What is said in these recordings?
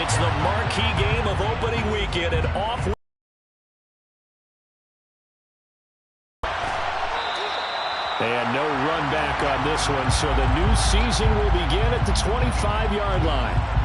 It's the marquee game of opening weekend and off. And no run back on this one, so the new season will begin at the 25-yard line.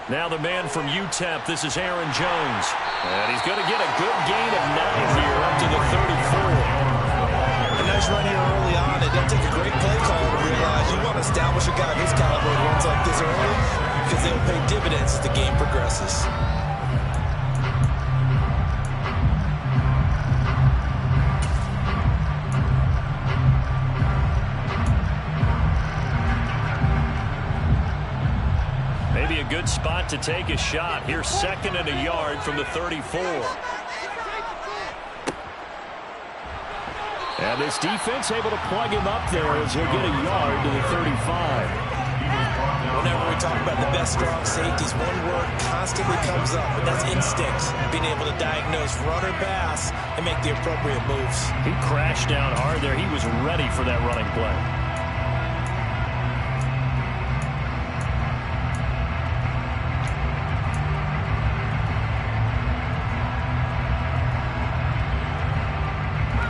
Now the man from UTEP, this is Aaron Jones. And he's going to get a good gain of 9 here up to the 34. A nice run here early on. It doesn't take a great play call to realize you want to establish a guy of his caliber who runs like this early because they'll pay dividends as the game progresses. Maybe a good spot to take a shot. Here's 2nd and a yard from the 34. And this defense able to plug him up there as he'll get a yard to the 35. Whenever we talk about the best strong safeties, one word constantly comes up, and that's instincts. Being able to diagnose run or pass and make the appropriate moves. He crashed down hard there. He was ready for that running play.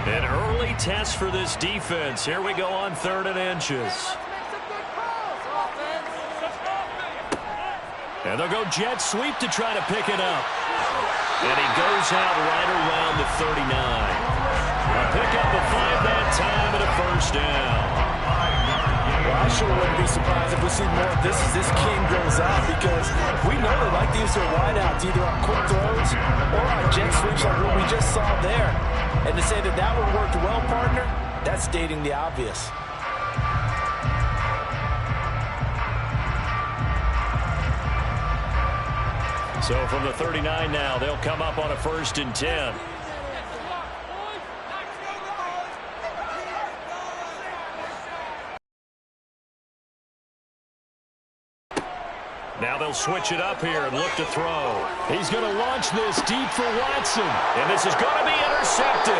An early test for this defense. Here we go on 3rd and inches. And they'll go jet sweep to try to pick it up. And he goes out right around the 39. A pickup of 5 that time and a 1st down. Well, I sure wouldn't be surprised if we see more of this as this king goes out, because we know they like to use their wideouts either on quick throws or on jet sweeps like what we just saw there. And to say that that one worked well, partner, that's stating the obvious. So from the 39 now, they'll come up on a 1st and 10. Now they'll switch it up here and look to throw. He's going to launch this deep for Watson. And this is going to be intercepted.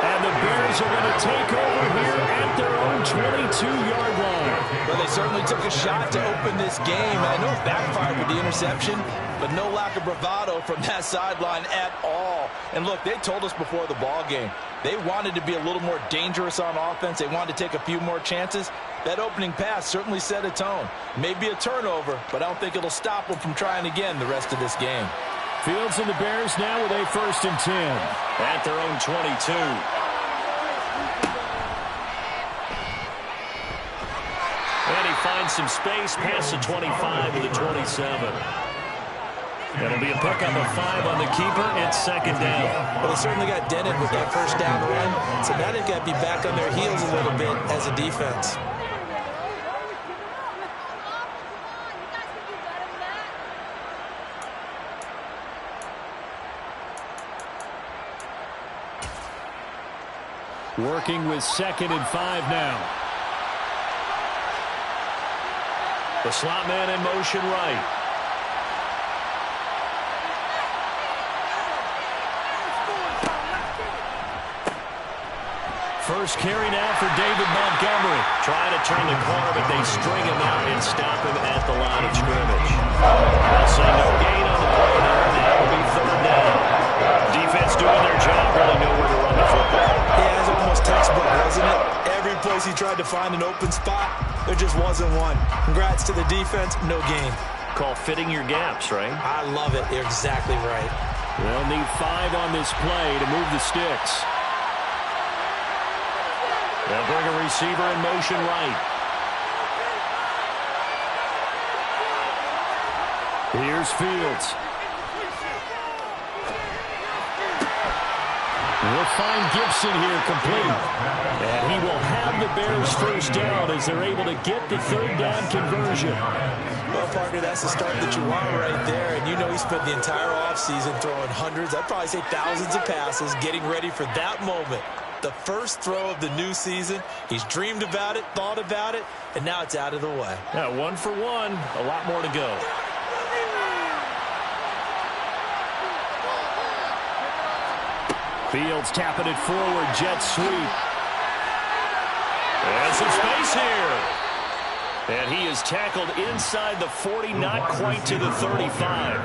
And the Bears are going to take over here at their own 22-yard line. Well, they certainly took a shot to open this game. I know it backfired with the interception, but no lack of bravado from that sideline at all. And look, they told us before the ball game, they wanted to be a little more dangerous on offense. They wanted to take a few more chances. That opening pass certainly set a tone. Maybe a turnover, but I don't think it'll stop them from trying again the rest of this game. Fields and the Bears now with a 1st and 10 at their own 22. And he finds some space past the 25 to the 27. That'll be a pickup of 5 on the keeper. It's 2nd down. Well, they certainly got dented with that 1st down run, so now they've got to be back on their heels a little bit as a defense. Working with 2nd and 5 now. The slot man in motion right. First carry now for David Montgomery. Trying to turn the corner, but they string him out and stop him at the line of scrimmage. They'll say no gain on the play there. That will be 3rd down. Defense doing their job, really know where to run the football. Yeah, it's almost textbook, wasn't it? Every place he tried to find an open spot, there just wasn't one. Congrats to the defense, no gain. Call fitting your gaps, right? I love it. You're exactly right. They'll need 5 on this play to move the sticks. They'll bring a receiver in motion right. Here's Fields. We'll find Gibson here complete. And he will have the Bears first down as they're able to get the third down conversion. Well, partner, that's the start that you want right there. And you know he spent the entire offseason throwing hundreds, I'd probably say thousands of passes, getting ready for that moment. The first throw of the new season. He's dreamed about it, thought about it, and now it's out of the way. Yeah, 1 for 1. A lot more to go. Fields tapping it forward. Jet sweep. And some space here. And he is tackled inside the 40, not quite to the 35.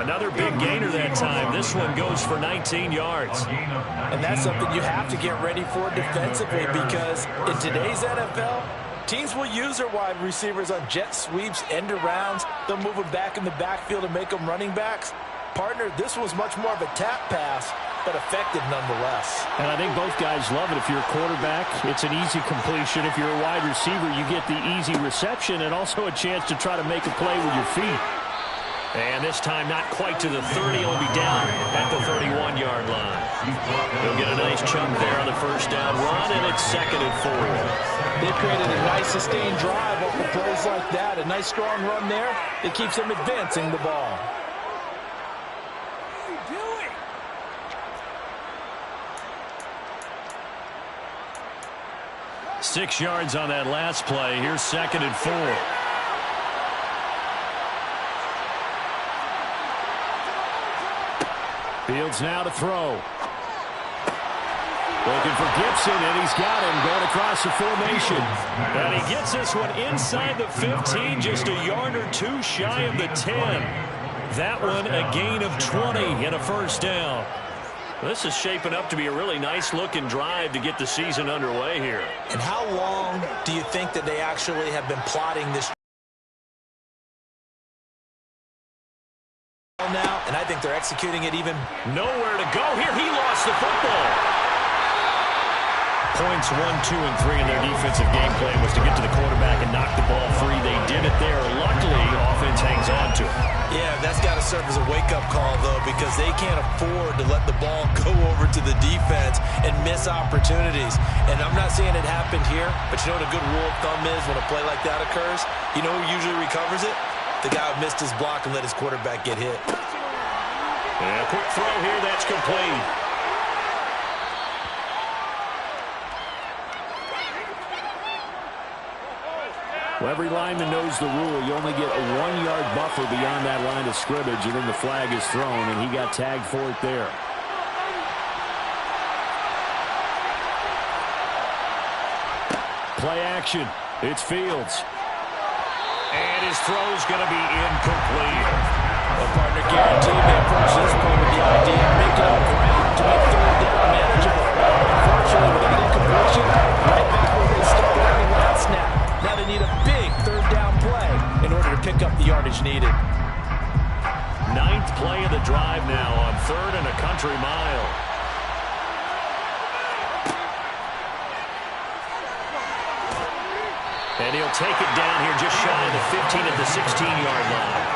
Another big gainer that time. This one goes for 19 yards. And that's something you have to get ready for defensively, because in today's NFL, teams will use their wide receivers on jet sweeps, end arounds. They'll move them back in the backfield and make them running backs. Partner, this was much more of a tap pass, but effective nonetheless. And I think both guys love it. If you're a quarterback, it's an easy completion. If you're a wide receiver, you get the easy reception and also a chance to try to make a play with your feet. And this time not quite to the 30. He'll be down at the 31-yard line. He'll get a nice chunk there on the first down run, and it's 2nd and 4. They created a nice sustained drive off of plays like that. A nice strong run there. It keeps them advancing the ball. 6 yards on that last play. Here's 2nd and 4. Fields now to throw. Looking for Gibson, and he's got him going across the formation. And he gets this one inside the 15, just a yard or two shy of the 10. That one a gain of 20 and a first down. This is shaping up to be a really nice-looking drive to get the season underway here. And how long do you think that they actually have been plotting this now? And I think they're executing it even. Nowhere to go here. He lost the football. Points 1, 2, and 3 in their defensive game plan was to get to the quarterback and knock the ball free. They did it there. Luckily, offense hangs on to it. Yeah, that's got to serve as a wake-up call, though, because they can't afford to let the ball go over to the defense and miss opportunities. And I'm not saying it happened here, but you know what a good rule of thumb is when a play like that occurs? You know who usually recovers it? The guy who missed his block and let his quarterback get hit. And a quick throw here, that's complete. Well, every lineman knows the rule. You only get a 1-yard buffer beyond that line of scrimmage, and then the flag is thrown, and he got tagged for it there. Play action. It's Fields. And his throw's going to be incomplete. A partner guaranteed may approach this point with the idea of making up ground to make third down manageable. Unfortunately, with that incompletion, right back where they started on the last snap. Now they need a big third down play in order to pick up the yardage needed. 9th play of the drive now on 3rd and a country mile. And he'll take it down here just shy of the 15 at the 16-yard line.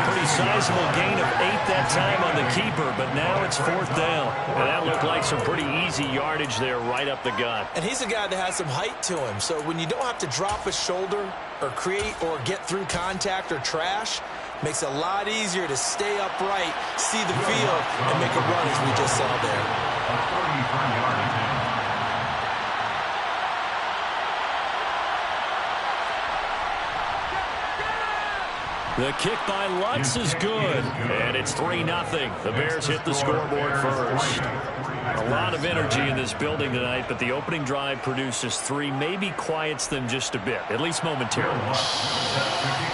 Pretty sizable gain of 8 that time on the keeper, but now it's 4th down. And that looked like some pretty easy yardage there right up the gut. And he's a guy that has some height to him, so when you don't have to drop a shoulder or create or get through contact or trash, makes it a lot easier to stay upright, see the field, and make a run as we just saw there. The kick by Lutz is good, and it's 3-0. The Bears hit the scoreboard first. A lot of energy in this building tonight, but the opening drive produces 3, maybe quiets them just a bit, at least momentarily.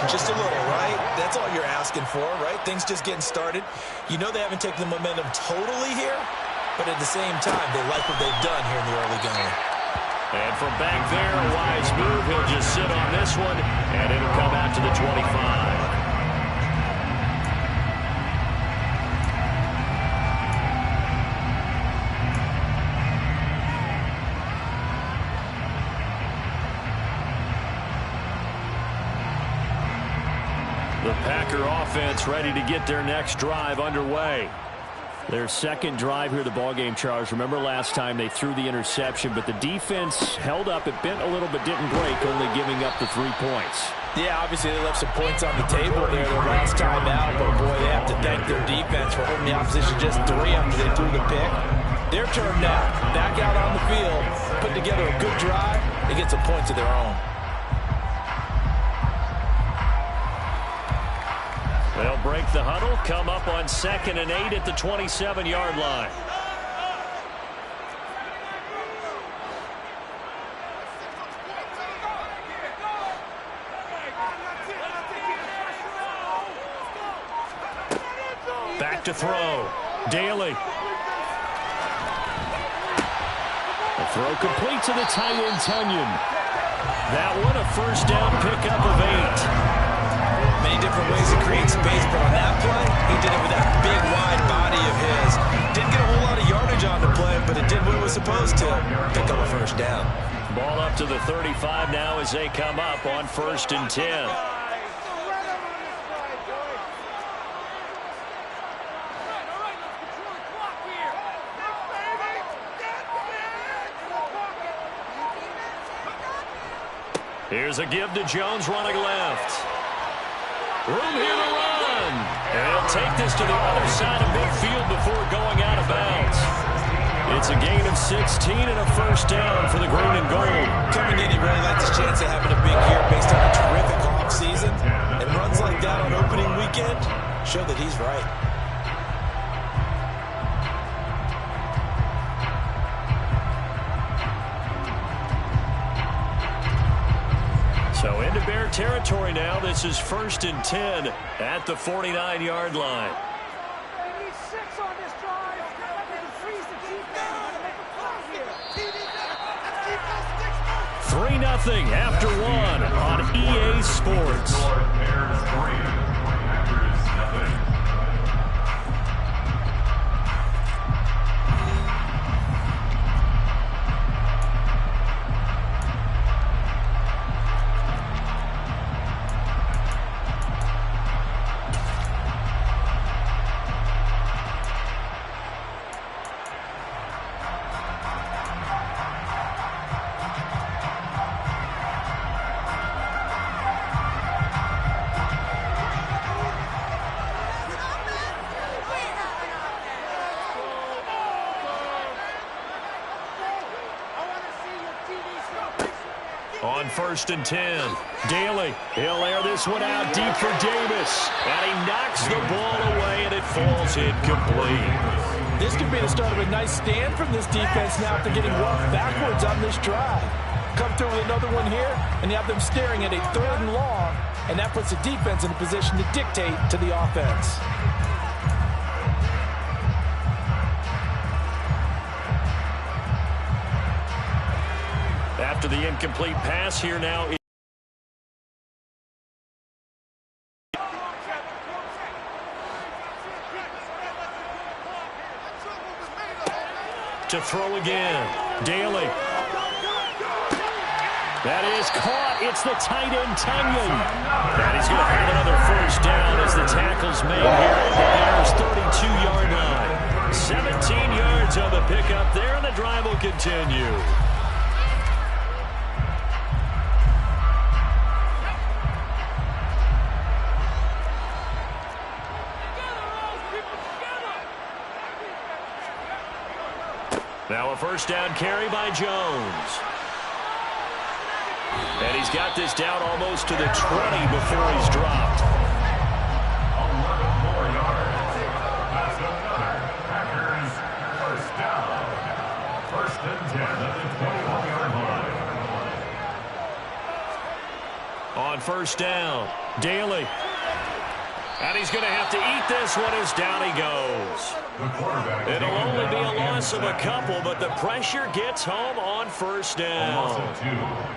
Just a little, right? That's all you're asking for, right? Things just getting started. You know they haven't taken the momentum totally here, but at the same time, they like what they've done here in the early going. And from back there, a wise move. He'll just sit on this one, and it'll come out to the 25. The Packer offense ready to get their next drive underway. Their second drive here, the ballgame, Charles. Remember last time they threw the interception, but the defense held up. It bent a little but didn't break, only giving up the 3 points. Yeah, obviously they left some points on the table there their last time out, but boy, they have to thank their defense for holding the opposition just 3 after they threw the pick. Their turn now, back out on the field, put together a good drive, they get some points of their own. They'll break the huddle, come up on 2nd and 8 at the 27-yard line. Back to throw. Daly. The throw complete to the tight end, Tunyon. That one a first down pickup of 8. Many different ways to create space, but on that play, he did it with that big, wide body of his. Didn't get a whole lot of yardage on the play, but it did what it was supposed to. Pick up a first down. Ball up to the 35 now as they come up on 1st and 10. Here's a give to Jones running left. Room here to run. And he'll take this to the other side of midfield before going out of bounds. It's a gain of 16 and a first down for the green and gold. Coming in, he really likes his chance of having a big year based on a terrific offseason. And runs like that on opening weekend show that he's right. So into Bear territory now. This is 1st and 10 at the 49-yard line. 3-0 after 1 on EA Sports. On 1st and 10, Daly, he'll air this one out deep for Davis. And he knocks the ball away, and it falls incomplete. This could be the start of a nice stand from this defense now after getting walked backwards on this drive. Come through with another one here, and you have them staring at a 3rd and long, and that puts the defense in a position to dictate to the offense. After the incomplete pass here now. To throw again. Daly. That is caught. It's the tight end, Tunyon. And he's going to have another first down as the tackle's made here at the Bears' 32-yard line. 17 yards on the pickup there, and the drive will continue. Now a first down carry by Jones. And he's got this down almost to the 20 before he's dropped. 11 more yards. That's another Packers first down. 1st and 10 at the 21-yard line. On first down, Daly. And he's going to have to eat this one as down he goes. It'll only be a loss of a couple, but the pressure gets home on first down.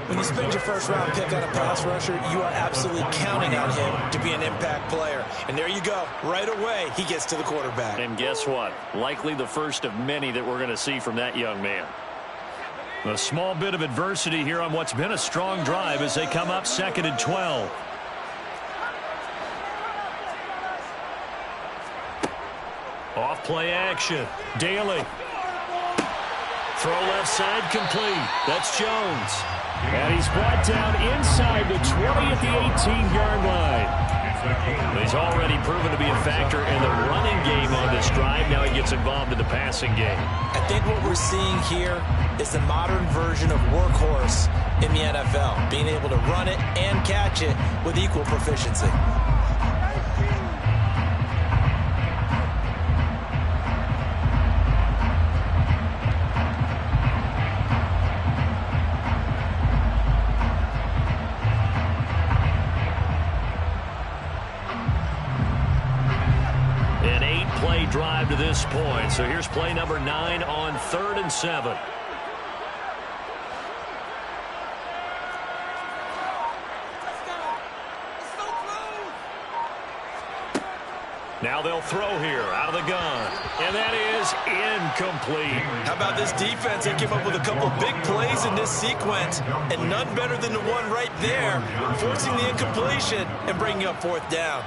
When you spend your first-round pick on a pass rusher, you are absolutely counting on him to be an impact player. And there you go. Right away, he gets to the quarterback. And guess what? Likely the first of many that we're going to see from that young man. A small bit of adversity here on what's been a strong drive as they come up 2nd and 12. Off play action. Daly. Throw left side complete. That's Jones. And he's brought down inside the 20 at the 18-yard line. He's already proven to be a factor in the running game on this drive. Now he gets involved in the passing game. I think what we're seeing here is the modern version of workhorse in the NFL, being able to run it and catch it with equal proficiency. Drive to this point. So here's play number 9 on 3rd and 7. Now they'll throw here out of the gun. And that is incomplete. How about this defense? They came up with a couple big plays in this sequence, and none better than the one right there, forcing the incompletion and bringing up 4th down.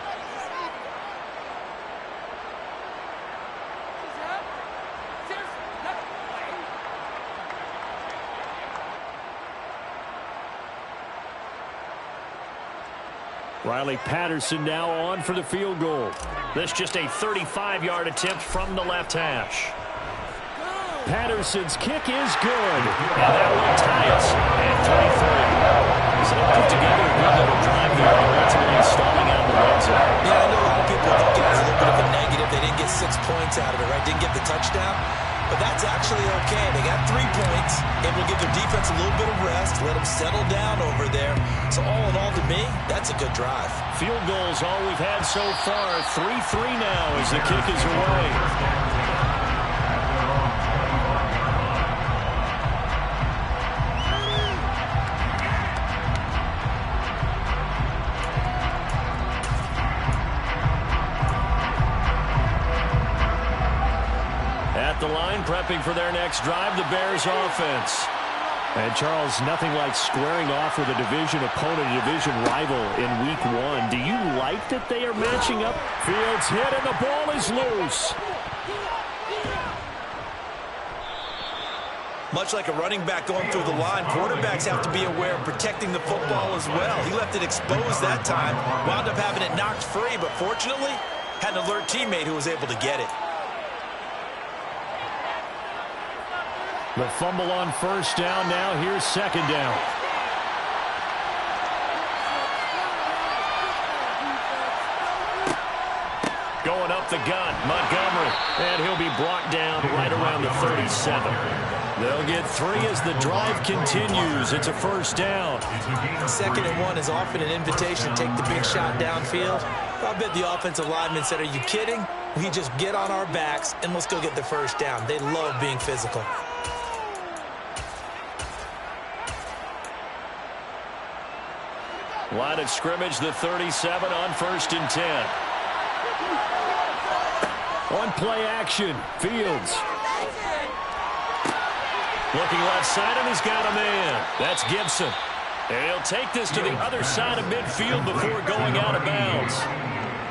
Riley Patterson now on for the field goal. This just a 35-yard attempt from the left hash. Patterson's kick is good. And that will tie us at 23. So they put together a good little drive there, ultimately stalling out the red zone. Yeah, I know a lot of people look at it as a little bit of a negative. They didn't get 6 points out of it, right? Didn't get the touchdown. But that's actually okay. They got 3 points, able to give their defense a little bit of rest, let them settle down over there. So all in all, to me, that's a good drive. Field goals all we've had so far. 3-3 now as the kick is away. At the line, prepping for their next drive, the Bears offense. And, Charles, nothing like squaring off with a division opponent, a division rival in Week 1. Do you like that they are matching up? Fields hit, and the ball is loose. Much like a running back going through the line, quarterbacks have to be aware of protecting the football as well. He left it exposed that time, wound up having it knocked free, but fortunately, had an alert teammate who was able to get it. The fumble on 1st down. Now here's 2nd down. Going up the gut, Montgomery. And he'll be brought down right around the 37. They'll get 3 as the drive continues. It's a 1st down. 2nd and 1 is often an invitation to take the big shot downfield. I bet the offensive lineman said, are you kidding? We just get on our backs and let's go get the 1st down. They love being physical. Line of scrimmage, the 37 on 1st and 10. On play action, Fields. Looking left side, and he's got a man. That's Gibson. And he'll take this to the other side of midfield before going out of bounds.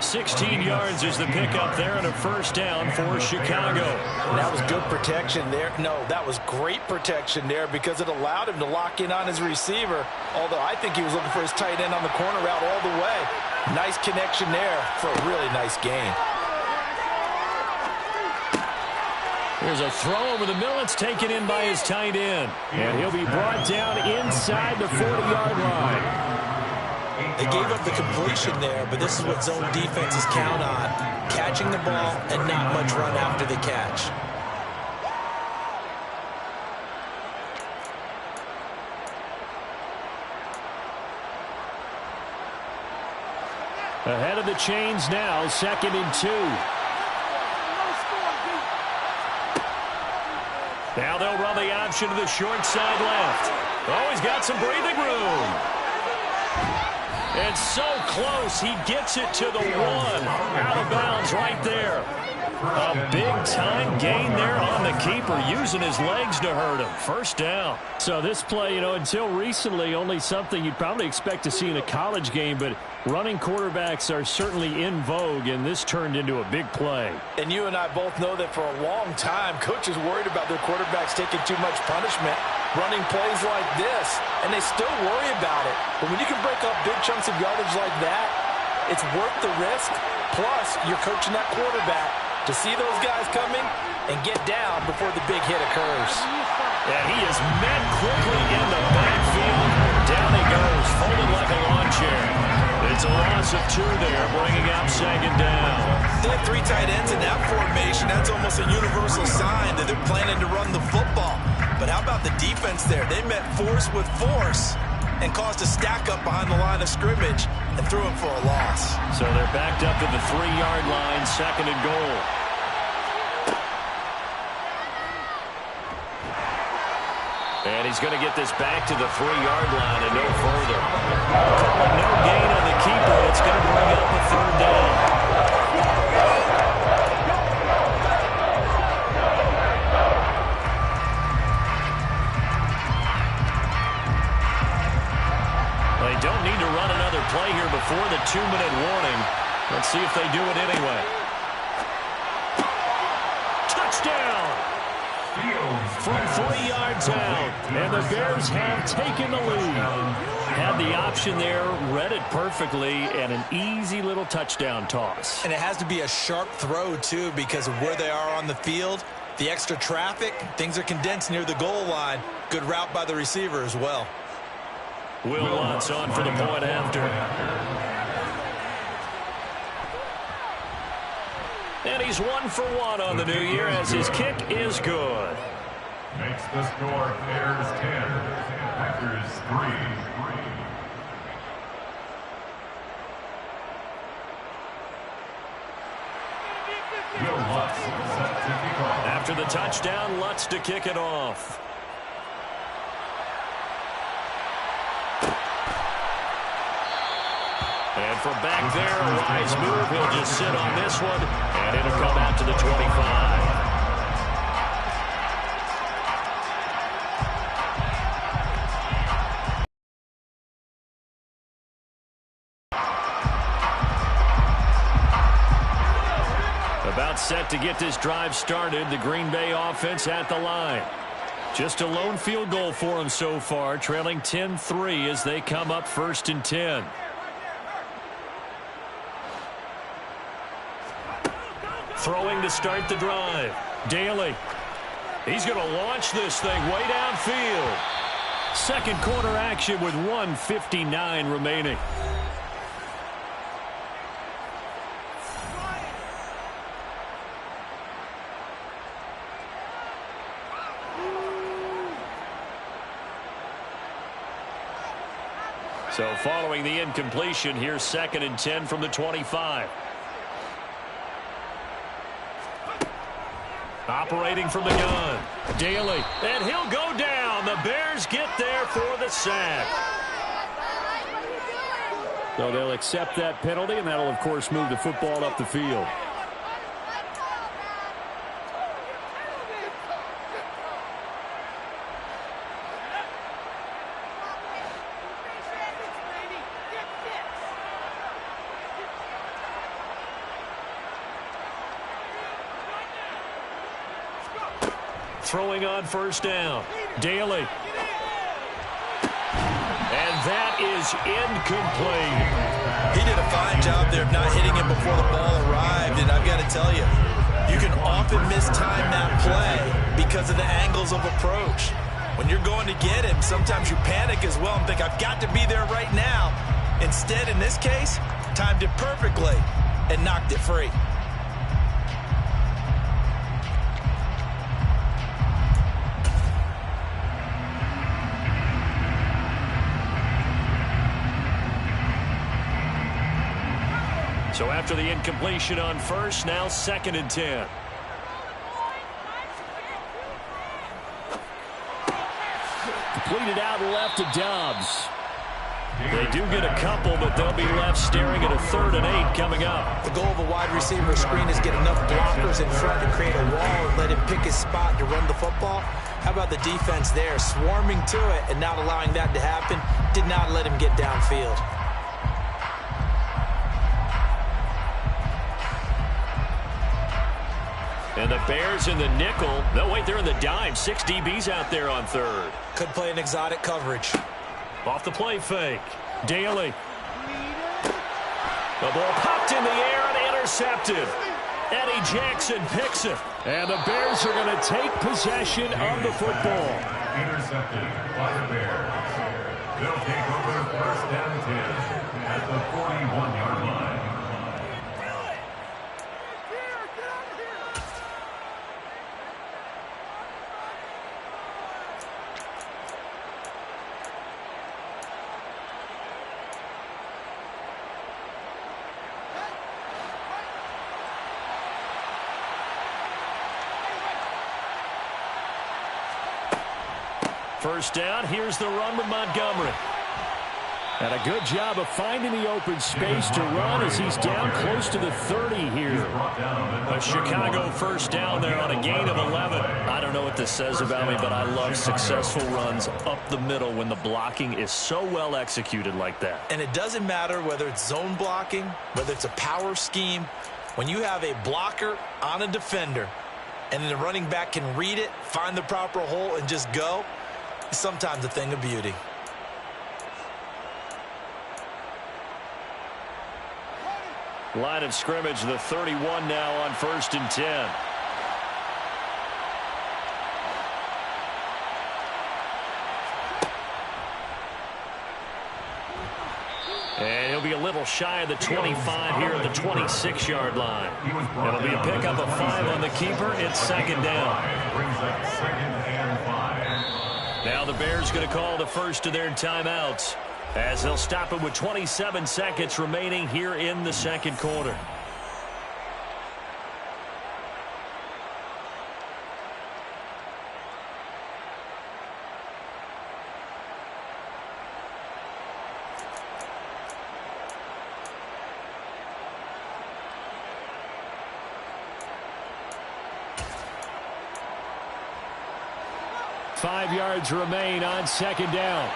16 yards is the pickup there, and a 1st down for Chicago. That was good protection there. No, that was great protection there because it allowed him to lock in on his receiver, although I think he was looking for his tight end on the corner route all the way. Nice connection there for a really nice gain. There's a throw over the middle. It's taken in by his tight end. And he'll be brought down inside the 40-yard line. They gave up the completion there, but this is what zone defenses count on. Catching the ball and not much run after the catch. Ahead of the chains now, 2nd and 2. Now they'll run the option to the short side left. Oh, he's got some breathing room. And so close, he gets it to the 1. Out of bounds right there. A big-time gain there on the keeper, using his legs to hurt him. First down. So this play, until recently, only something you'd probably expect to see in a college game, but running quarterbacks are certainly in vogue, and this turned into a big play. And you and I both know that for a long time, coaches worried about their quarterbacks taking too much punishment, running plays like this, and they still worry about it. But when you can break up big chunks of yardage like that, it's worth the risk. Plus, you're coaching that quarterback to see those guys coming and get down before the big hit occurs. And he is met quickly in the backfield. Down he goes, folded like a lawn chair. It's a loss of 2 there, bringing up second down. They have 3 tight ends in that formation. That's almost a universal sign that they're planning to run the football. But how about the defense there? They met force with force and caused a stack up behind the line of scrimmage and threw him for a loss. So they're backed up to the 3-yard line, second and goal. And he's going to get this back to the 3-yard line and no further. No gain on the keeper. It's going to bring up a third down. They don't need to run another play here before the 2-minute warning. Let's see if they do it anyway. Touchdown! From 3 yards out, and the Bears have taken the lead. Had the option there, read it perfectly, and an easy little touchdown toss. And it has to be a sharp throw, too, because of where they are on the field. The extra traffic, things are condensed near the goal line. Good route by the receiver as well. Will Lutz on for the point after. And he's 1 for 1 on the new year as his kick is good. Makes the score Bears 10, Packers 3. Will Lutz set to kick off. After the touchdown, Lutz to kick it off. And from back there, a wise move. He'll just sit on this one, and it'll come out to the 25. About set to get this drive started. The Green Bay offense at the line. Just a lone field goal for them so far, trailing 10-3 as they come up 1st and 10. Throwing to start the drive. Daly. He's going to launch this thing way downfield. Second quarter action with 1:59 remaining. So following the incompletion, here's 2nd and 10 from the 25. Operating from the gun. Daly. And he'll go down. The Bears get there for the sack. So they'll accept that penalty, and that'll, of course, move the football up the field. Throwing on 1st down. Daly. And that is incomplete. He did a fine job there of not hitting him before the ball arrived, and I've got to tell you, you can often mistime that play because of the angles of approach. When you're going to get him, sometimes you panic as well and think, I've got to be there right now. Instead, in this case, timed it perfectly and knocked it free. So after the incompletion on 1st, now 2nd and 10. Completed out left to Dobbs. They do get a couple, but they'll be left staring at a 3rd and 8 coming up. The goal of a wide receiver screen is get enough blockers in front to create a wall and let him pick his spot to run the football. How about the defense there, swarming to it and not allowing that to happen? Did not let him get downfield. And the Bears in the nickel. No, wait, they're in the dime. 6 DBs out there on 3rd. Could play an exotic coverage. Off the play fake. Daly. The ball popped in the air and intercepted. Eddie Jackson picks it. And the Bears are going to take possession of the football. Intercepted by the Bears. They'll take over 1st and 10 at the 41-yard line. First down, here's the run with Montgomery. And a good job of finding the open space to run as he's down close to the 30 here. A Chicago first down there on a gain of 11. I don't know what this says about me, but I love successful runs up the middle when the blocking is so well executed like that. And it doesn't matter whether it's zone blocking, whether it's a power scheme. When you have a blocker on a defender and then the running back can read it, find the proper hole, and just go, it's sometimes a thing of beauty. Line of scrimmage, the 31 now on 1st and 10. And he'll be a little shy of the 25 here at the 26-yard line. It'll be a pickup of 5 on the keeper. It's 2nd down. Brings up 2nd and 5. Now the Bears going to call the first of their timeouts as they'll stop it with 27 seconds remaining here in the 2nd quarter. Five yards remain on 2nd down.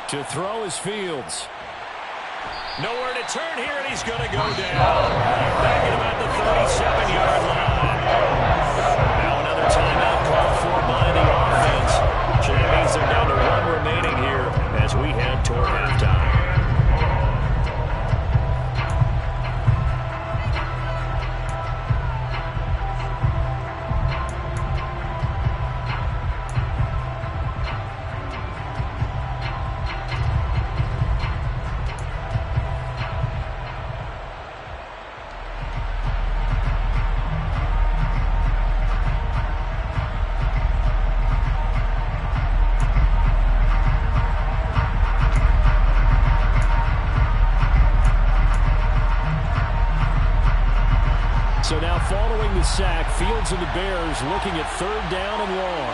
To throw is Fields. Nowhere to turn here, and he's going to go down. Back at about the 37-yard line. Now another timeout called for by the offense. So that means they're down to 1 remaining here as we head toward halftime. So now following the sack, Fields and the Bears looking at 3rd down and long.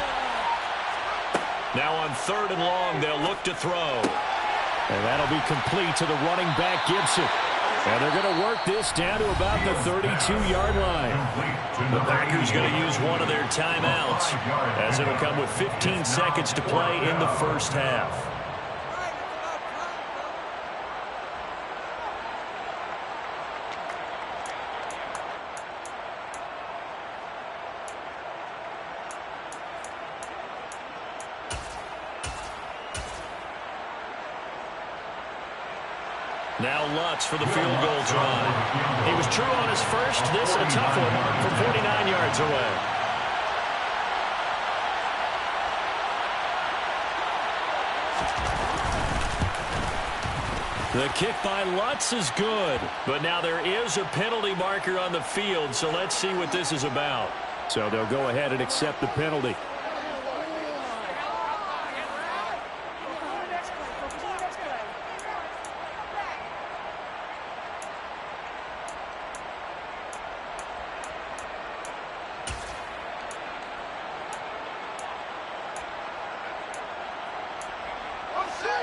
Now on 3rd and long, they'll look to throw. And that'll be complete to the running back, Gibson. And they're going to work this down to about the 32-yard line. The Packers going to use one of their timeouts as it'll come with 15 seconds to play in the first half. Now Lutz for the field goal try. He was true on his first. This a tough one from 49 yards away. The kick by Lutz is good. But now there is a penalty marker on the field, so let's see what this is about. So they'll go ahead and accept the penalty.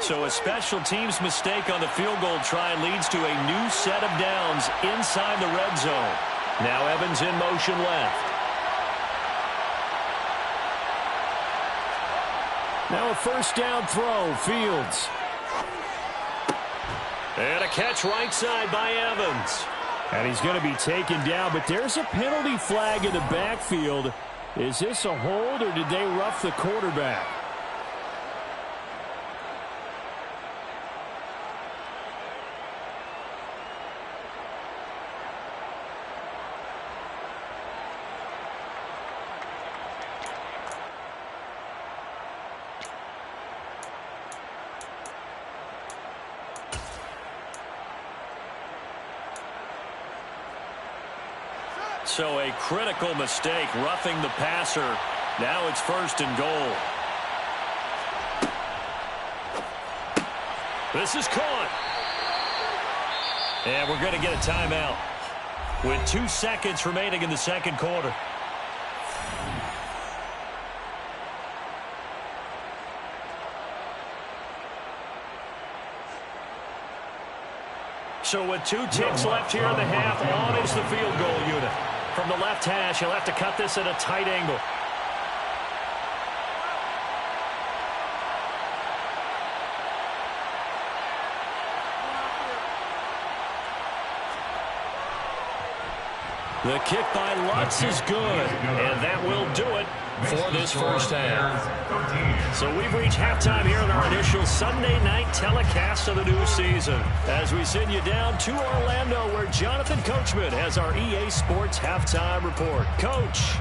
So a special teams mistake on the field goal try leads to a new set of downs inside the red zone. Now Evans in motion left. Now a first down throw, Fields. And a catch right side by Evans. And he's going to be taken down, but there's a penalty flag in the backfield. Is this a hold, or did they rough the quarterback? So a critical mistake, roughing the passer. Now it's first and goal. This is caught. And we're going to get a timeout with 2 seconds remaining in the second quarter. So with 2 ticks left here in the half, on is the field goal unit. From the left hash, he'll have to cut this at a tight angle. The kick by Lutz is good, and that will do it for this first half. So we've reached halftime here in our initial Sunday night telecast of the new season, as we send you down to Orlando, where Jonathan Coachman has our EA Sports halftime report. Coach.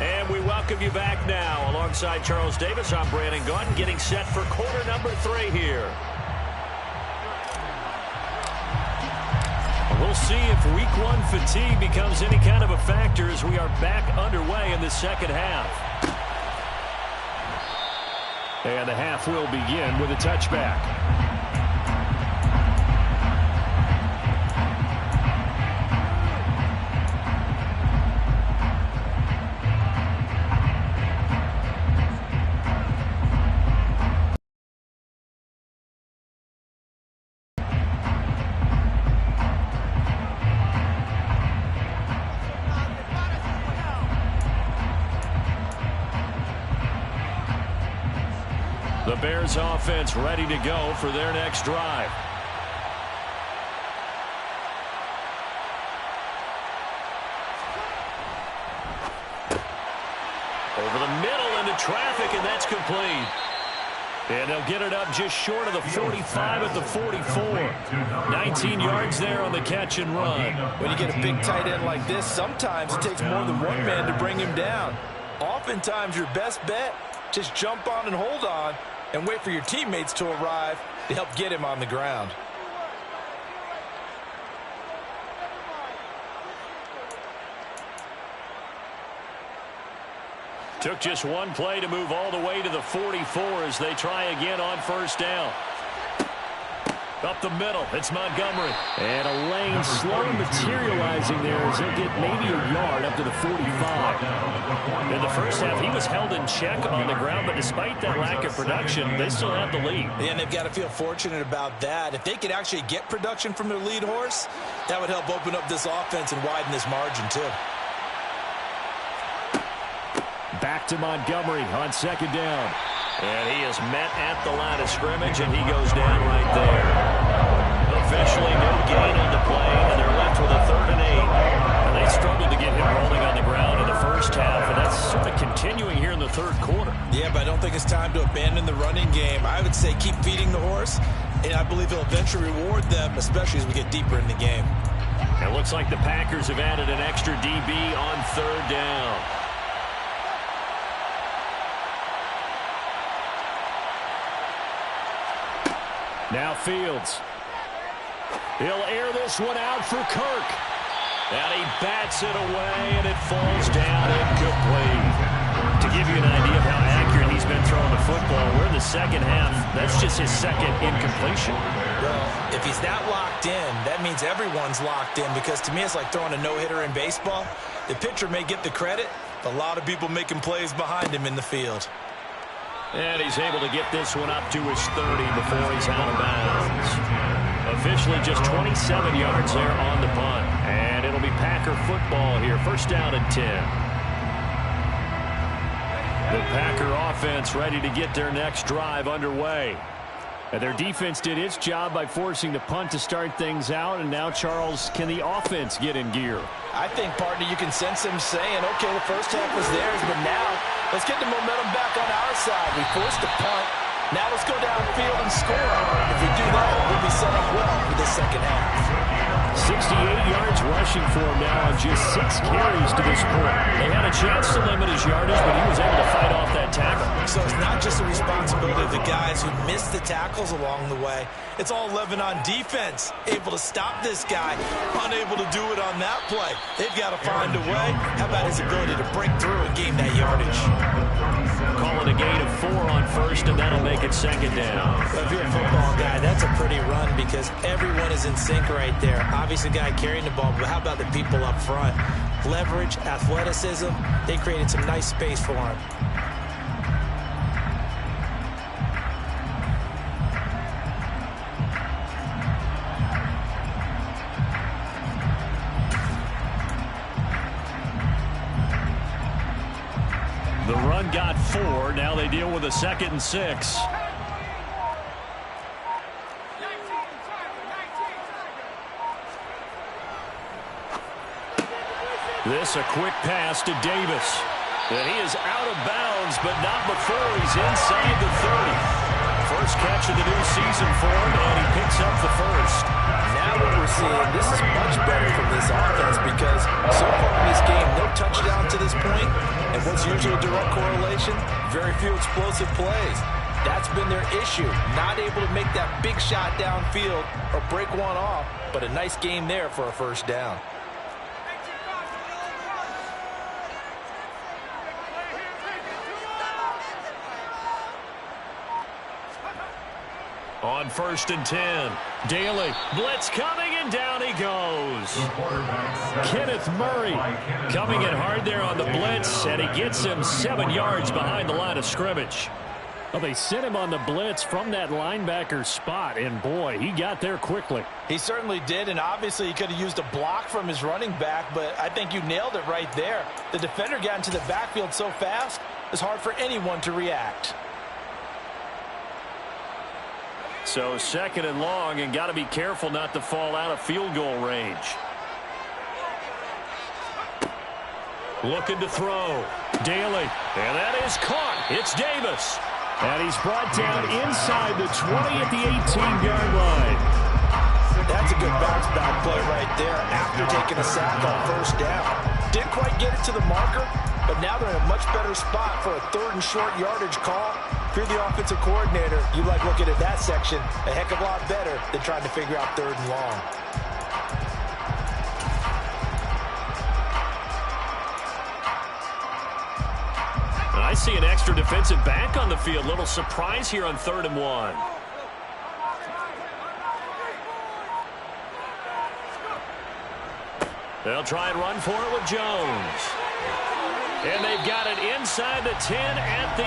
And we welcome you back now. Alongside Charles Davis, I'm Brandon Gaudin, getting set for quarter number 3 here. We'll see if week 1 fatigue becomes any kind of a factor as we are back underway in the second half. And the half will begin with a touchback. The Bears offense ready to go for their next drive. Over the middle into traffic, and that's complete. And they'll get it up just short of the 45 at the 44. 19 yards there on the catch and run. When you get a big tight end like this, sometimes it takes more than one man to bring him down. Oftentimes, your best bet, just jump on and hold on and wait for your teammates to arrive to help get him on the ground. Took just one play to move all the way to the 44 as they try again on first down. Up the middle, it's Montgomery. And a lane slow materializing there as he'll get maybe a yard up to the 45. In the first half, he was held in check on the ground, but despite that lack of production, they still have the lead. And they've got to feel fortunate about that. If they could actually get production from their lead horse, that would help open up this offense and widen this margin too. Back to Montgomery on second down. And he is met at the line of scrimmage, and he goes down right there. Officially no gain on the play, and they're left with a 3rd and 8. And they struggled to get him rolling on the ground in the first half, and that's sort of continuing here in the third quarter. Yeah, but I don't think it's time to abandon the running game. I would say keep feeding the horse, and I believe he'll eventually reward them, especially as we get deeper in the game. It looks like the Packers have added an extra DB on 3rd down. Now Fields. He'll air this one out for Kirk. And he bats it away, and it falls down incomplete. To give you an idea of how accurate he's been throwing the football, we're in the second half. That's just his second incompletion. Well, If he's that locked in, that means everyone's locked in, because to me it's like throwing a no-hitter in baseball. The pitcher may get the credit, but a lot of people making plays behind him in the field. And he's able to get this one up to his 30 before he's out of bounds. Officially just 27 yards there on the punt. And it'll be Packer football here. First down and 10. The Packer offense ready to get their next drive underway. And their defense did its job by forcing the punt to start things out. And now, Charles, can the offense get in gear? I think, partner, you can sense him saying, okay, the first half was theirs, but now let's get the momentum back on our side. We forced a punt. Now let's go downfield and score. If we do that, we'll be set up well for the second half. 68 yards rushing for him now on just 6 carries to this point. They had a chance to limit his yardage, but he was able to fight off that tackle. So it's not just the responsibility of the guys who missed the tackles along the way. It's all 11 on defense, able to stop this guy, unable to do it on that play. They've got to find a way. How about his ability to break through and gain that yardage? Call it a gain of 4 on first, and that'll make it second down. But if you're a football guy, that's a pretty run because everyone is in sync right there. Obviously, the guy carrying the ball, but how about the people up front? Leverage, athleticism, they created some nice space for him. The run got 4. Now they deal with a 2nd and 6. This a quick pass to Davis. And he is out of bounds, but not before he's inside the 30. First catch of the new season for him, and he picks up the first. Now what we're seeing, this is much better from this offense because so far in this game, no touchdown to this point. And what's usually a direct correlation? Very few explosive plays. That's been their issue. Not able to make that big shot downfield or break one off, but a nice game there for a first down. On 1st and 10, Daly, blitz coming, and down he goes. Kenneth Murray coming in hard there on the blitz, and he gets him 7 yards behind the line of scrimmage. Well, they sent him on the blitz from that linebacker spot, and boy, he got there quickly. He certainly did, and obviously he could have used a block from his running back, but I think you nailed it right there. The defender got into the backfield so fast, it's hard for anyone to react. So 2nd and long, and got to be careful not to fall out of field goal range. Looking to throw. Daly, and that is caught. It's Davis. And he's brought down inside the 20 at the 18-yard line. That's a good bounce back play right there after taking a sack on first down. Didn't quite get it to the marker, but now they're in a much better spot for a 3rd and short yardage call. If you're the offensive coordinator, you like looking at that section a heck of a lot better than trying to figure out 3rd and long. And I see an extra defensive back on the field. Little surprise here on 3rd and 1. They'll try and run for it with Jones. And they've got it inside the 10 at the 8.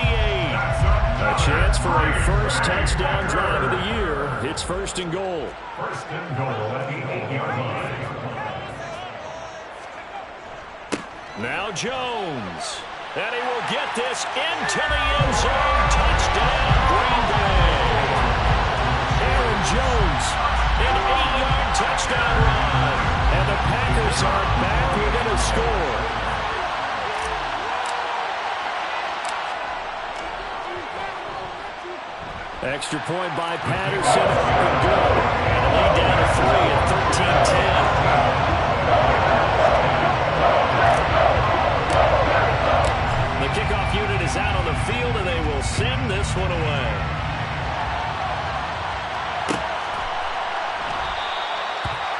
A chance for a first touchdown drive of the year. It's 1st and goal. 1st and goal at the 8-yard line. Now Jones. And he will get this into the end zone. Touchdown, Green Bay. Aaron Jones, an 8-yard touchdown run. And the Packers are back within a score. Extra point by Patterson. Good. And a lead down to 3 at 13-10. The kickoff unit is out on the field, and they will send this one away.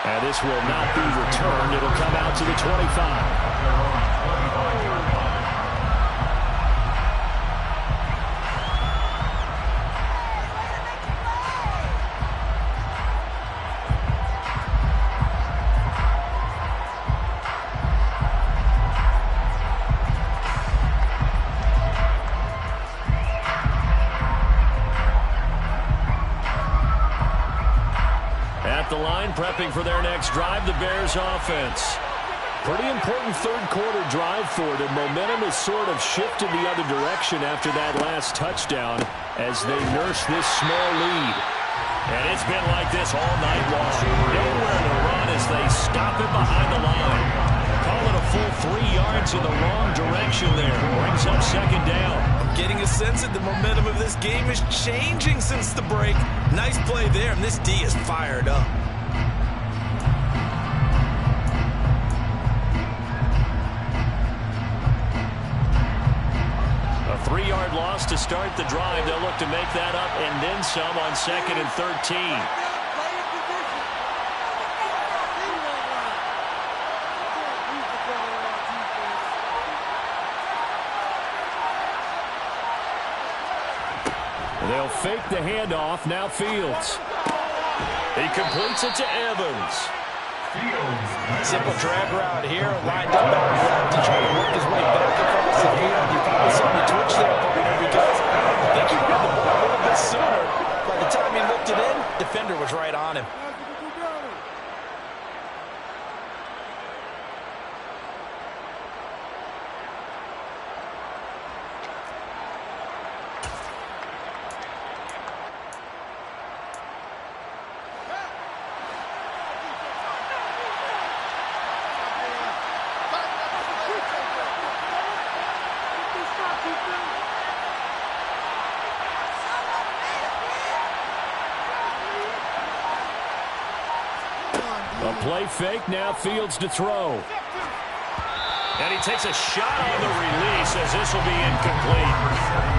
And this will not be returned. It'll come out to the 25. prepping for their next drive, the Bears offense. Pretty important third-quarter drive for them. Momentum has sort of shifted the other direction after that last touchdown as they nurse this small lead. And it's been like this all night long. Nowhere to run as they stop it behind the line. Call it a full 3 yards in the wrong direction there. Brings up second down. Getting a sense that the momentum of this game is changing since the break. Nice play there, and this D is fired up. A 3-yard loss to start the drive. They'll look to make that up and then some on 2nd and 13. They'll fake the handoff. Now Fields. He completes it to Evans. Simple drag route here, lined up out left to try to work his way back across the field. You probably saw me twitch there, partner, because I think he got the ball a little bit sooner. By the time he looked it in, defender was right on him. A play fake, now Fields to throw. And he takes a shot on the release as this will be incomplete.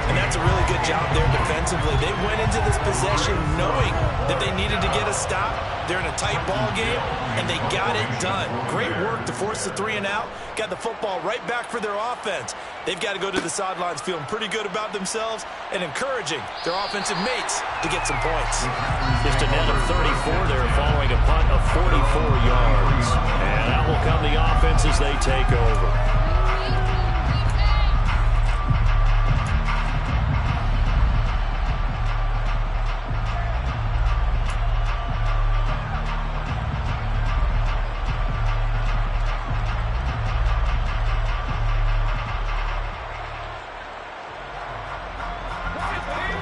And that's a really good job there defensively. They went into this possession knowing that they needed to get a stop. They're in a tight ball game, and they got it done. Great work to force the 3 and out. Got the football right back for their offense. They've got to go to the sidelines feeling pretty good about themselves and encouraging their offensive mates to get some points. Just a net of 34 there following a punt of 44 yards. And out will come the offense as they take over.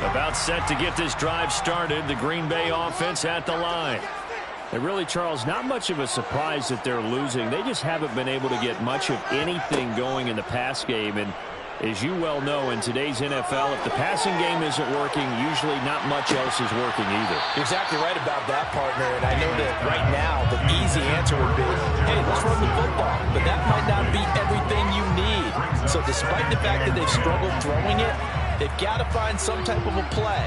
About set to get this drive started. The Green Bay offense at the line. And really, Charles, not much of a surprise that they're losing. They just haven't been able to get much of anything going in the pass game. And as you well know, in today's NFL, if the passing game isn't working, usually not much else is working either. You're exactly right about that, partner. And I know that right now the easy answer would be, hey, let's run the football. But that might not be everything you need. So despite the fact that they've struggled throwing it, they've got to find some type of a play,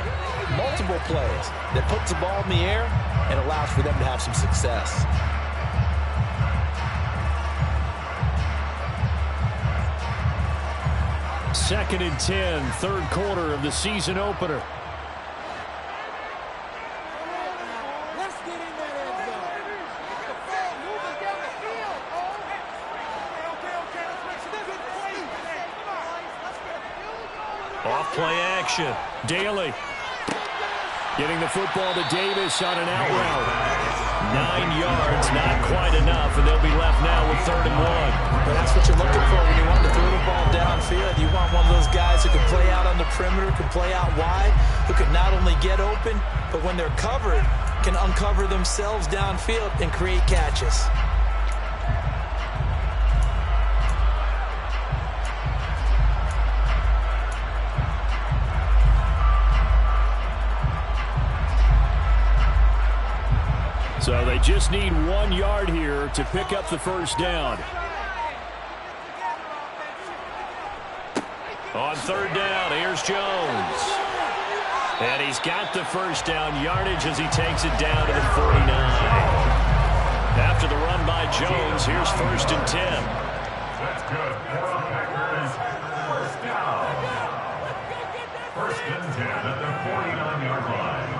multiple plays, that puts the ball in the air and allows for them to have some success. Second and 10, third quarter of the season opener. Off play action. Daly getting the football to Davis on an out route. 9 yards, not quite enough, and they'll be left now with 3rd and 1. But that's what you're looking for when you want to throw the ball downfield. You want one of those guys who can play out on the perimeter, can play out wide, who can not only get open, but when they're covered, can uncover themselves downfield and create catches. So they just need 1 yard here to pick up the first down. On 3rd down, here's Jones. And he's got the first down yardage as he takes it down to the 49. After the run by Jones, here's 1st and 10. That's good. Packers, first down. 1st and 10 at the 49-yard line.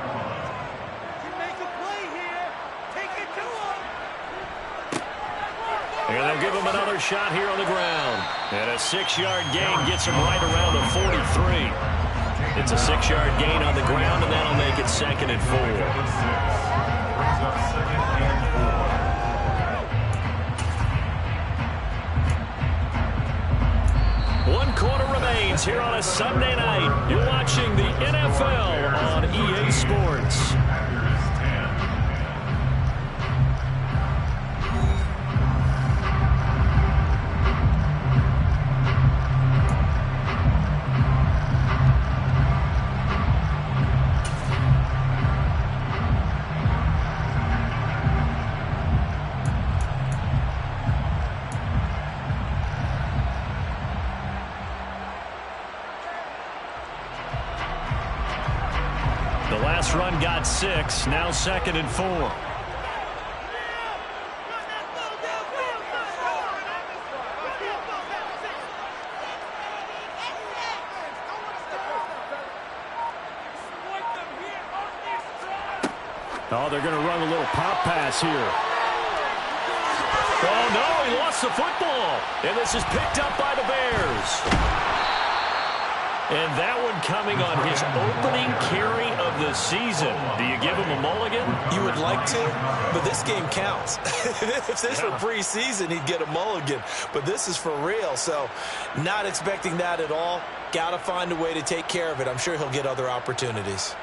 And they'll give him another shot here on the ground. And a 6-yard gain gets him right around the 43. It's a 6-yard gain on the ground, and that'll make it 2nd and 4. Brings up 2nd and One quarter remains here on a Sunday night. You're watching the NFL on EA Sports. The last run got 6, now 2nd and 4. Oh, they're going to run a little pop pass here. Oh, no, he lost the football. And this is picked up by the Bears. And that one coming on his opening carry of the season. Do you give him a mulligan? You would like to, but this game counts. If this were preseason, he'd get a mulligan. But this is for real, so not expecting that at all. Got to find a way to take care of it. I'm sure he'll get other opportunities.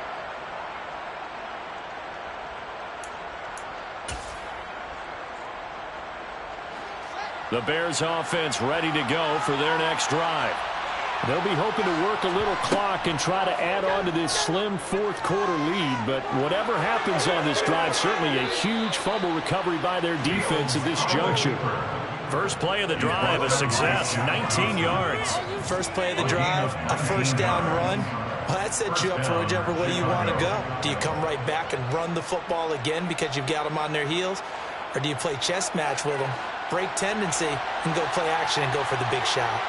The Bears offense ready to go for their next drive. They'll be hoping to work a little clock and try to add on to this slim fourth quarter lead. But whatever happens on this drive, certainly a huge fumble recovery by their defense at this juncture. First play of the drive, a success, 19 yards. First play of the drive, a first down run. Well, that sets you up for whichever way you want to go. Do you come right back and run the football again because you've got them on their heels? Or do you play chess match with them, break tendency, and go play action and go for the big shot?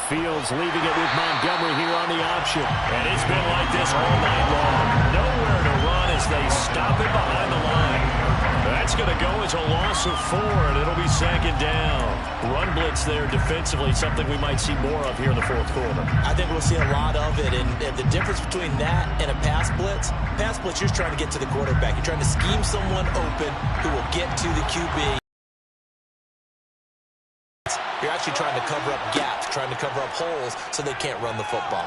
Fields leaving it with Montgomery here on the option. And it's been like this all night long. Nowhere to run as they stop it behind the line. That's going to go as a loss of 4, and it'll be 2nd down. Run blitz there defensively, something we might see more of here in the fourth quarter. I think we'll see a lot of it, and the difference between that and a pass blitz, you're trying to get to the quarterback. You're trying to scheme someone open who will get to the QB. You're actually trying to cover up gaps, trying to cover up holes so they can't run the football.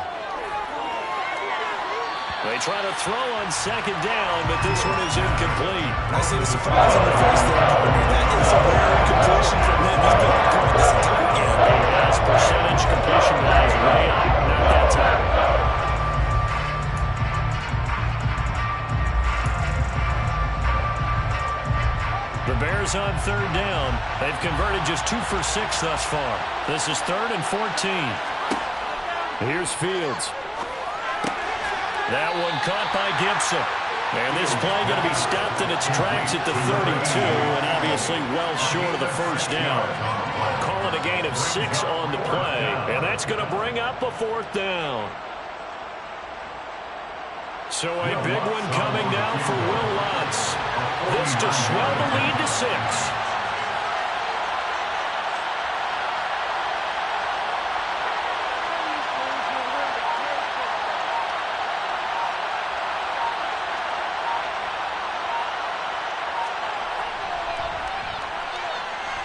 They try to throw on 2nd down, but this one is incomplete. I see the surprise on the face there, partner. That is a rare completion from him. He's been on point this entire game. Yes, percentage completion-wise way up. Not that time. The Bears on 3rd down. They've converted just 2 for 6 thus far. This is 3rd and 14. Here's Fields. That one caught by Gibson. And this play going to be stopped in its tracks at the 32, and obviously well short of the first down. Calling a gain of 6 on the play, and that's going to bring up a 4th down. So a big one coming now for Will Lutz. This to swell the lead to 6.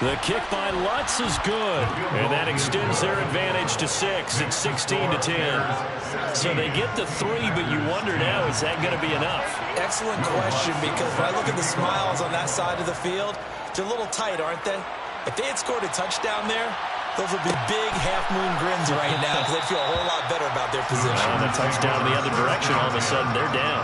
The kick by Lutz is good, and that extends their advantage to 6. It's 16-10. So they get the 3, but you wonder now, is that going to be enough? Excellent question, because when I look at the smiles on that side of the field, they're a little tight, aren't they? If they had scored a touchdown there, those would be big half-moon grins right now because they'd feel a whole lot better about their position. Well, the touchdown in the other direction, all of a sudden they're down.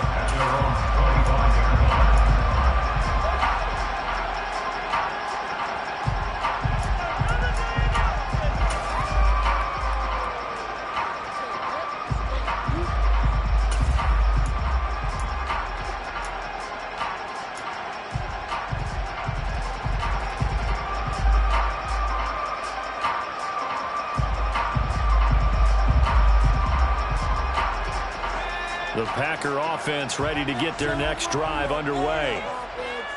The Packer offense ready to get their next drive underway.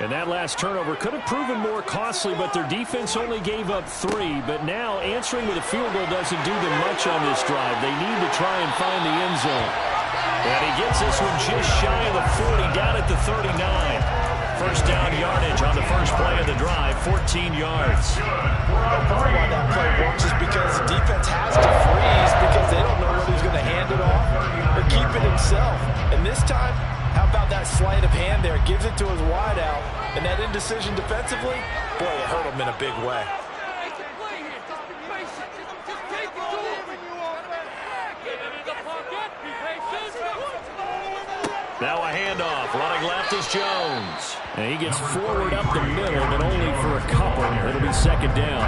And that last turnover could have proven more costly, but their defense only gave up 3. But now answering with a field goal doesn't do them much on this drive. They need to try and find the end zone. And he gets this one just shy of the 40, down at the 39. First down yardage on the first play of the drive, 14 yards. Part of why that play works is because the defense has to freeze because they don't know whether he's going to hand it off or keep it himself. And this time, how about that sleight of hand there? Gives it to his wideout. And that indecision defensively, boy, it hurt him in a big way. Now a handoff. Running left is Jones. And he gets forward up the middle, but only for a couple. It'll be second down.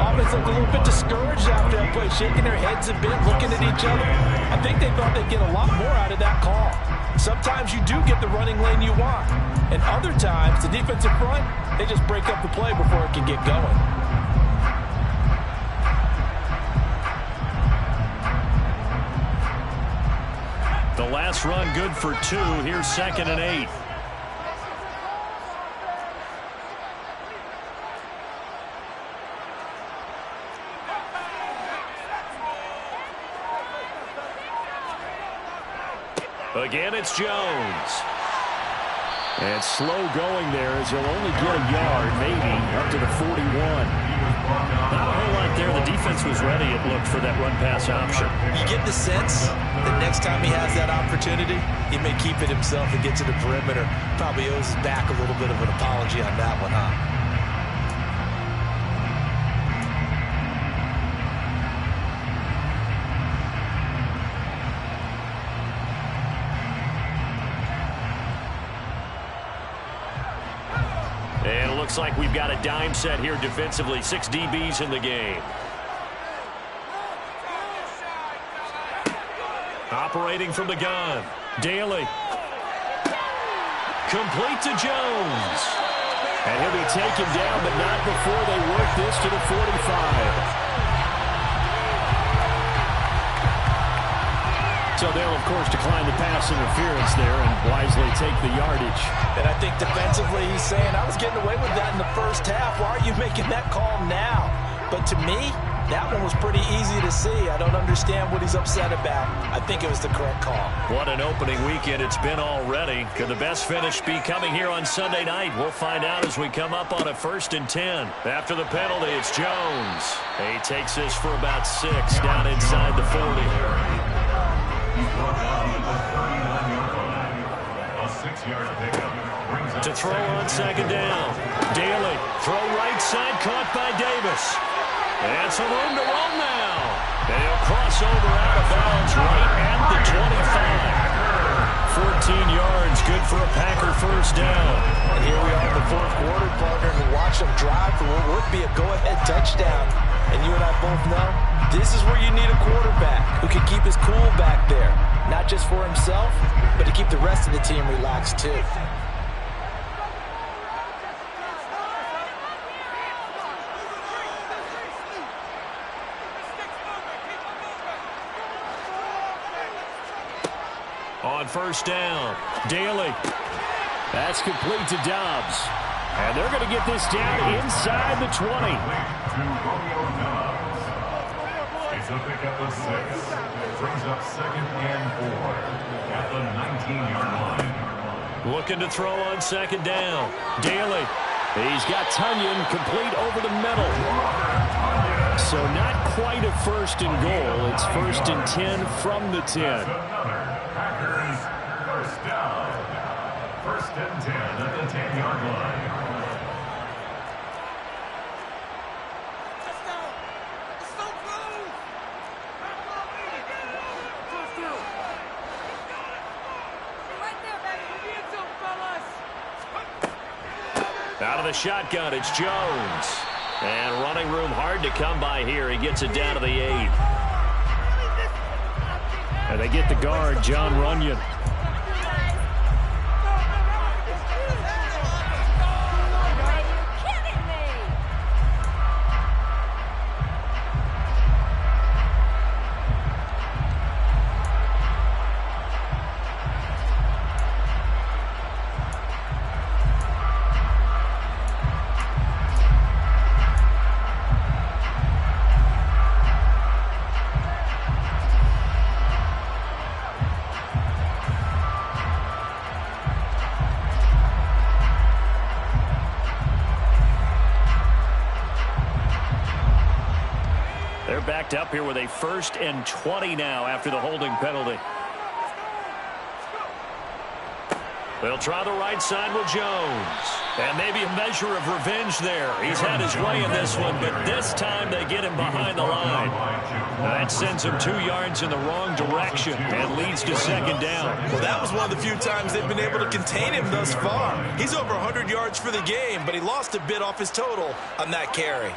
Offense looked a little bit discouraged after that play, shaking their heads a bit, looking at each other. I think they thought they'd get a lot more out of that call. Sometimes you do get the running lane you want. And other times, the defensive front, they just break up the play before it can get going. The last run good for 2. Here's 2nd and 8. Again, it's Jones. And slow going there as he'll only get a yard, maybe, up to the 41. Not a whole lot there. The defense was ready, it looked, for that run-pass option. You get the sense that next time he has that opportunity, he may keep it himself and get to the perimeter. Probably owes his back a little bit of an apology on that one, huh? And it looks like we've got a dime set here defensively. 6 DBs in the game. Operating from the gun. Daly. Complete to Jones. And he'll be taken down, but not before they work this to the 45. So they'll, of course, decline the pass interference there and wisely take the yardage. And I think defensively he's saying, I was getting away with that in the first half. Why are you making that call now? But to me, that one was pretty easy to see. I don't understand what he's upset about. I think it was the correct call. What an opening weekend it's been already. Could the best finish be coming here on Sunday night? We'll find out as we come up on a 1st and 10. After the penalty, it's Jones. He takes this for about 6 down inside the 40. To throw on 2nd down. Daly, throw right side, caught by Davis. And some room to run now. And he'll cross over out of bounds right at the 25. 14 yards, good for a Packer first down. And here we are in the 4th quarter, partner, and watch them drive for what would be a go-ahead touchdown. And you and I both know, this is where you need a quarterback who can keep his cool back there. Not just for himself, but to keep the rest of the team relaxed too. On 1st down, Daly. That's complete to Dobbs. And they're going to get this down inside the 20. It's a pickup of 6. Brings up 2nd and 4 at the 19-yard line. Looking to throw on 2nd down. Daly. He's got Tunyon complete over the middle. So not quite a 1st and goal. It's 1st and 10 from the 10. Packers first down. 1st and 10 at the 10-yard line. Out of the shotgun, it's Jones. And running room hard to come by here. He gets it down to the 8. And they get the guard, John Runyon. backed up here with a 1st and 20 now after the holding penalty. They'll try the right side with Jones. And maybe a measure of revenge there. He's had his way in this one, but this time they get him behind the line. That sends him 2 yards in the wrong direction and leads to 2nd down. Well, that was one of the few times they've been able to contain him thus far. He's over 100 yards for the game, but he lost a bit off his total on that carry.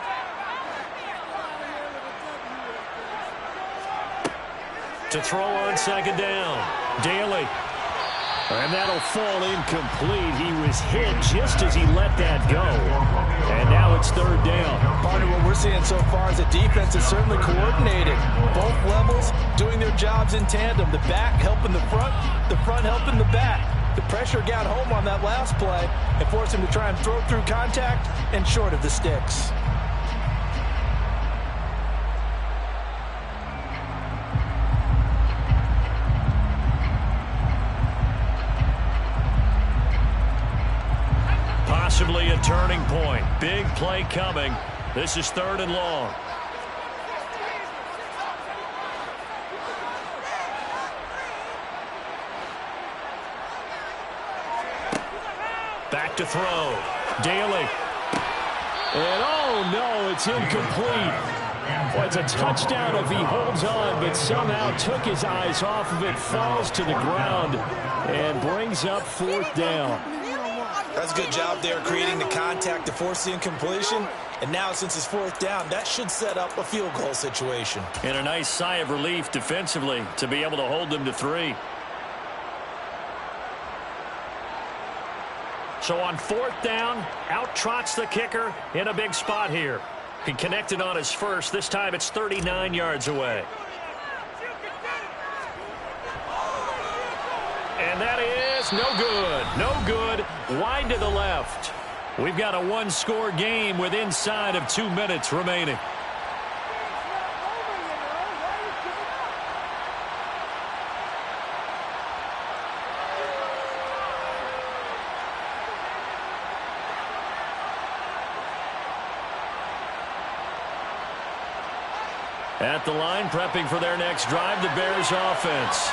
To throw on 2nd down. Daly. And that'll fall incomplete. He was hit just as he let that go. And now it's 3rd down. Part of what we're seeing so far is the defense is certainly coordinated. Both levels doing their jobs in tandem. The back helping the front helping the back. The pressure got home on that last play and forced him to try and throw through contact and short of the sticks. Possibly a turning point. Big play coming. This is 3rd and long. Back to throw. Daly. And oh no, it's incomplete. Well, it's a touchdown if he holds on, but somehow took his eyes off of it, falls to the ground, and brings up 4th down. That's a good job there creating the contact to force the incompletion. And now since it's 4th down, that should set up a field goal situation. And a nice sigh of relief defensively to be able to hold them to 3. So on 4th down, out trots the kicker in a big spot here. He connected on his first. This time it's 39 yards away. And that is no good. No good. Wide to the left. We've got a 1-score game with inside of 2 minutes remaining. At the line, prepping for their next drive, the Bears offense.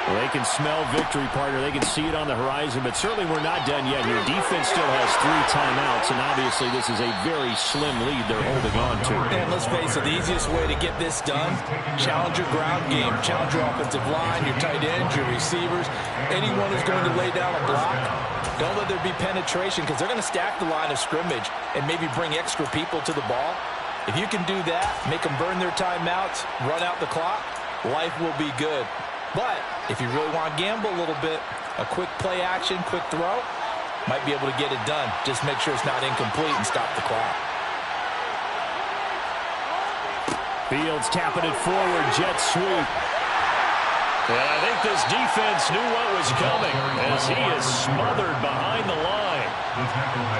Well, they can smell victory, partner. They can see it on the horizon, but certainly we're not done yet here. Defense still has 3 timeouts, and obviously this is a very slim lead they're holding on to. And let's face it, the easiest way to get this done, challenge your ground game, challenge your offensive line, your tight ends, your receivers, anyone who's going to lay down a block. Don't let there be penetration because they're going to stack the line of scrimmage and maybe bring extra people to the ball. If you can do that, make them burn their timeouts, run out the clock, life will be good. But if you really want to gamble a little bit, a quick play action, quick throw, might be able to get it done. Just make sure it's not incomplete and stop the clock. Fields tapping it forward, jet sweep. And I think this defense knew what was coming as he is smothered behind the line.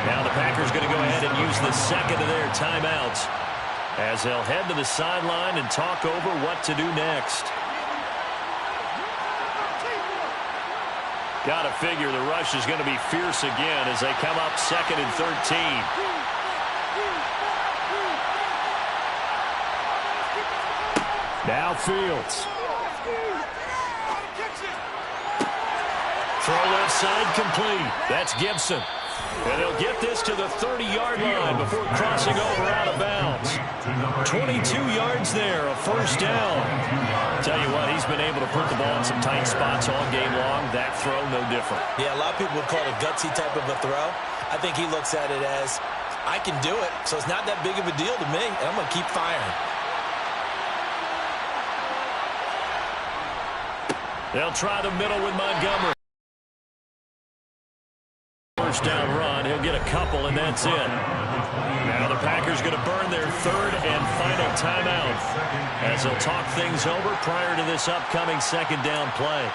Now the Packers going to go ahead and use the 2nd of their timeouts as they'll head to the sideline and talk over what to do next. Got to figure the rush is going to be fierce again as they come up 2nd and 13. Now Fields. Throw left side complete. That's Gibson. And he'll get this to the 30-yard line before crossing over out of bounds. 22 yards there, a 1st down. Tell you what, he's been able to put the ball in some tight spots all game long. That throw, no different. Yeah, a lot of people would call it a gutsy type of a throw. I think he looks at it as, I can do it, so it's not that big of a deal to me, and I'm going to keep firing. They'll try the middle with Montgomery. 1st down run. He'll get a couple, and that's it. Now the Packers going to burn their 3rd and final timeout as they'll talk things over prior to this upcoming 2nd down play.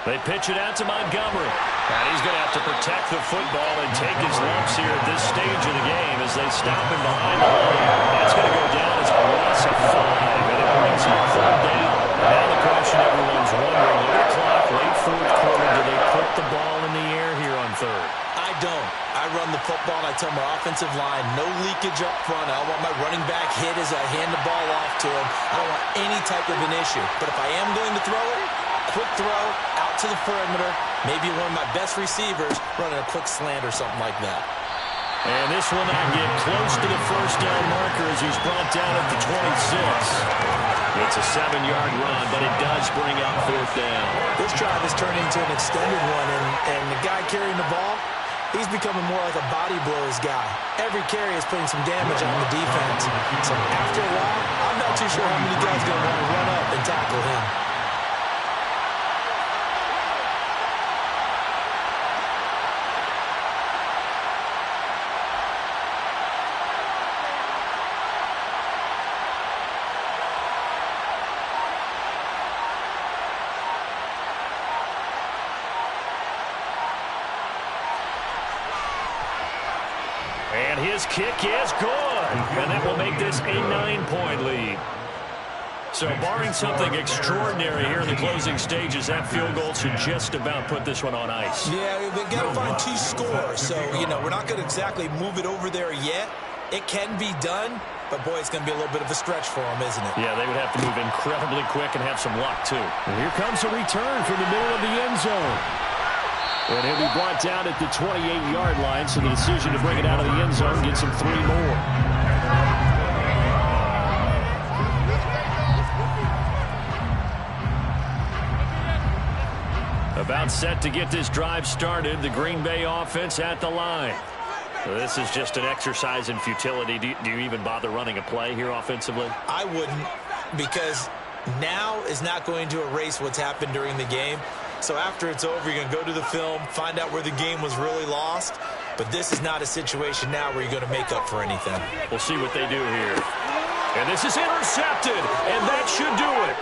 They pitch it out to Montgomery. And he's going to have to protect the football and take his lumps here at this stage of the game as they stop him behind the line. That's going to go down as a loss of 5. And it Johnson on third down. Now the question everyone's wondering, late clock, late fourth quarter, do they put the ball in the air here on third? I don't. I run the football, and I tell my offensive line, no leakage up front. I don't want my running back hit as I hand the ball off to him. I don't want any type of an issue. But if I am going to throw it, quick throw, out to the perimeter, maybe one of my best receivers running a quick slant or something like that. And this will not get close to the first down marker as he's brought down at the 26. It's a 7-yard run, but it does bring up fourth down. This drive has turned into an extended one, and the guy carrying the ball, he's becoming more like a body blows guy. Every carry is putting some damage on the defense. So after a while, I'm not too sure how many guys are going to want to run up and tackle him. And his kick is good. And that will make this a 9-point lead. So barring something extraordinary here in the closing stages, that field goal should just about put this one on ice. Yeah, we've got to find 2 scores. So, we're not going to exactly move it over there yet. It can be done, but, boy, it's going to be a little bit of a stretch for them, isn't it? Yeah, they would have to move incredibly quick and have some luck, too. And here comes a return from the middle of the end zone. And he'll be brought down at the 28-yard line, so the decision to bring it out of the end zone gets him 3 more. About set to get this drive started, the Green Bay offense at the line. So this is just an exercise in futility. Do you even bother running a play here offensively? I wouldn't, because now is not going to erase what's happened during the game. So after it's over, you're going to go to the film, find out where the game was really lost. But this is not a situation now where you're going to make up for anything. We'll see what they do here. And this is intercepted, and that should do it.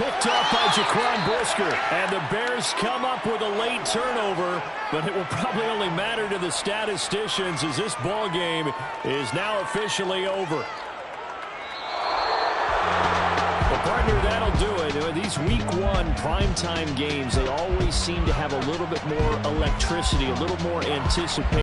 Picked up by Jaquan Brisker, and the Bears come up with a late turnover, but it will probably only matter to the statisticians as this ball game is now officially over. Partner, that'll do it. These week 1 primetime games, they always seem to have a little bit more electricity, a little more anticipation.